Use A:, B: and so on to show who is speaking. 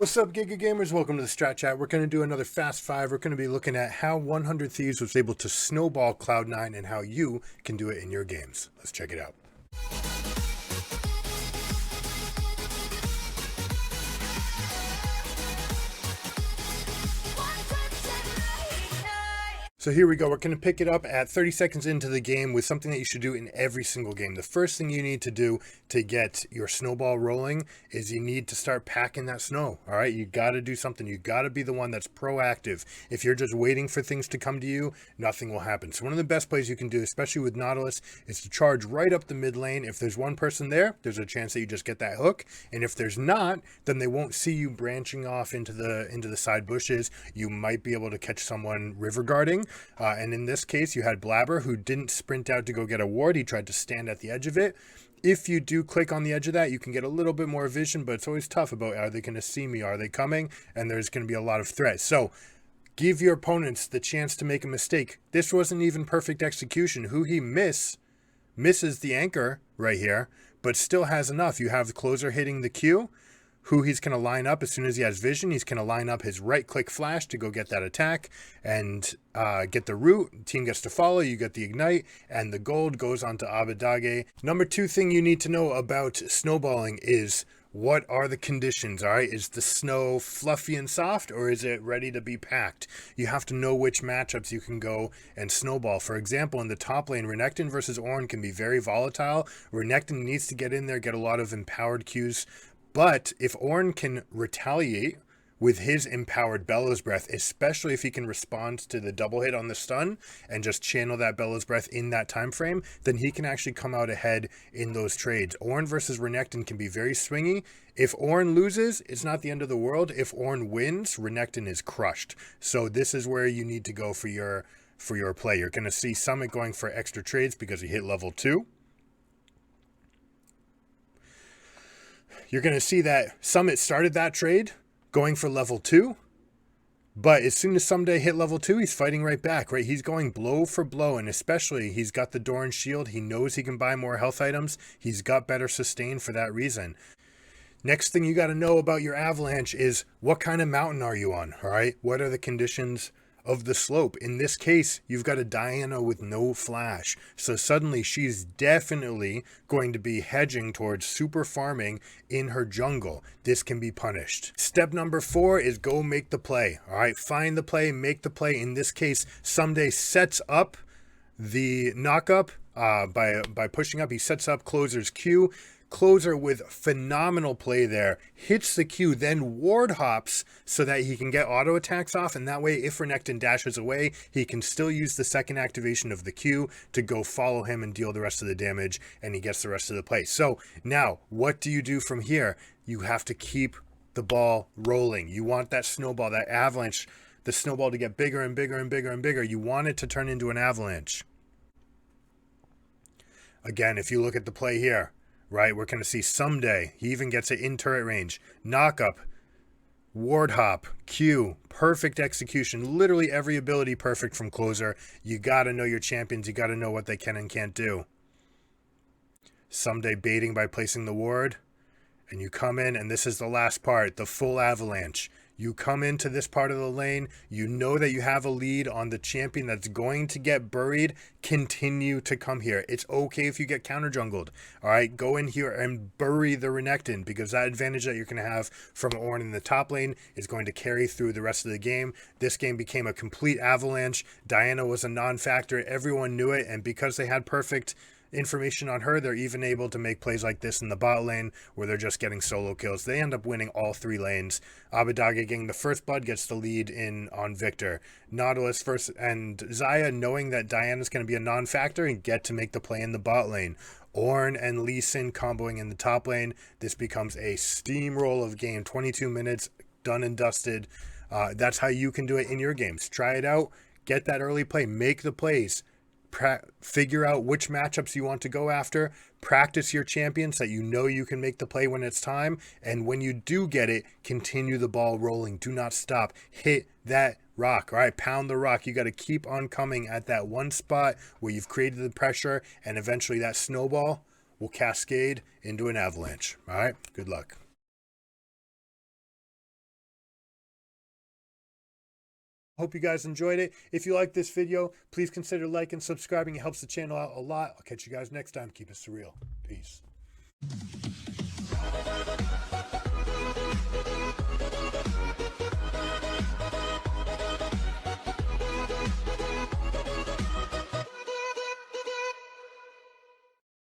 A: What's up, Giga Gamers? Welcome to the Strat Chat. We're going to do another Fast 5. We're going to be looking at how 100 Thieves was able to snowball Cloud9 and how you can do it in your games. Let's check it out. So here we go. We're going to pick it up at 30 seconds into the game with something that you should do in every single game. The first thing you need to do to get your snowball rolling is you need to start packing that snow. All right, you got to do something. You got to be the one that's proactive. If you're just waiting for things to come to you, nothing will happen. So one of the best plays you can do, especially with Nautilus, is to charge right up the mid lane. If there's one person there, there's a chance that you just get that hook. And if there's not, then they won't see you branching off into the side bushes. You might be able to catch someone river guarding. And in this case, you had Blabber, who didn't sprint out to go get a ward. He tried to stand at the edge of it. If you do click on the edge of that, you can get a little bit more vision, but it's always tough about, are they going to see me? Are they coming? And there's going to be a lot of threat. So give your opponents the chance to make a mistake. This wasn't even perfect execution. Who he misses the anchor right here, but still has enough. You have the closer hitting the Q. Who he's going to line up as soon as he has vision. He's going to line up his right click flash to go get that attack and get the root. Team gets to follow. You get the ignite and the gold goes on to Abadage. Number 2 thing you need to know about snowballing is what are the conditions, all right? Is the snow fluffy and soft or is it ready to be packed? You have to know which matchups you can go and snowball. For example, in the top lane, Renekton versus Ornn can be very volatile. Renekton needs to get in there, get a lot of empowered Qs. But if Ornn can retaliate with his empowered Bellows Breath, especially if he can respond to the double hit on the stun and just channel that Bellows Breath in that time frame, then he can actually come out ahead in those trades. Ornn versus Renekton can be very swingy. If Ornn loses, it's not the end of the world. If Ornn wins, Renekton is crushed. So this is where you need to go for your play. You're going to see Summit going for extra trades because he hit level 2. You're going to see that Summit started that trade going for level 2. But as soon as Ssumday hit level 2, he's fighting right back, right? He's going blow for blow, and especially he's got the Doran shield. He knows he can buy more health items. He's got better sustain for that reason. Next thing you got to know about your avalanche is what kind of mountain are you on, all right? What are the conditions of the slope? In this case, you've got a Diana with no flash. So suddenly she's definitely going to be hedging towards super farming in her jungle. This can be punished. Step number 4 is go make the play. All right, find the play, make the play. In this case, Ssumday sets up the knockup by pushing up. He sets up Closer's Q. Closer with phenomenal play there, hits the Q, then ward hops so that he can get auto attacks off, and that way if Renekton dashes away, he can still use the second activation of the Q to go follow him and deal the rest of the damage, and he gets the rest of the play. So now, what do you do from here? You have to keep the ball rolling. You want that snowball, that avalanche, the snowball to get bigger and bigger and bigger and bigger. You want it to turn into an avalanche. Again, if you look at the play here, right, we're going to see Ssumday. He even gets it in turret range. Knock up, ward hop, Q, perfect execution. Literally every ability perfect from Closer. You got to know your champions. You got to know what they can and can't do. Ssumday baiting by placing the ward. And you come in, and this is the last part, the full avalanche. You come into this part of the lane, you know that you have a lead on the champion that's going to get buried. Continue to come here. It's okay if you get counter jungled. All right, go in here and bury the Renekton, because that advantage that you're going to have from Ornn in the top lane is going to carry through the rest of the game. This game became a complete avalanche. Diana was a non-factor. Everyone knew it, and because they had perfect information on her, they're even able to make plays like this in the bot lane where they're just getting solo kills. They end up winning all 3 lanes. Abadage getting the first blood gets the lead in on Victor. Nautilus first, and Xayah, knowing that Diana's going to be a non-factor, and get to make the play in the bot lane. Ornn and Lee Sin comboing in the top lane. This becomes a steamroll of game. 22 minutes, done and dusted. That's how you can do it in your games. Try it out. Get that early play. Make the plays. Figure out which matchups you want to go after. Practice your champions that you know you can make the play when it's time. And when you do get it, continue the ball rolling. Do not stop. Hit that rock. All right, pound the rock. You got to keep on coming at that one spot where you've created the pressure, and eventually that snowball will cascade into an avalanche. All right, good luck. Hope you guys enjoyed it. If you like this video, please consider liking and subscribing. It helps the channel out a lot. I'll catch you guys next time. Keep it surreal. Peace.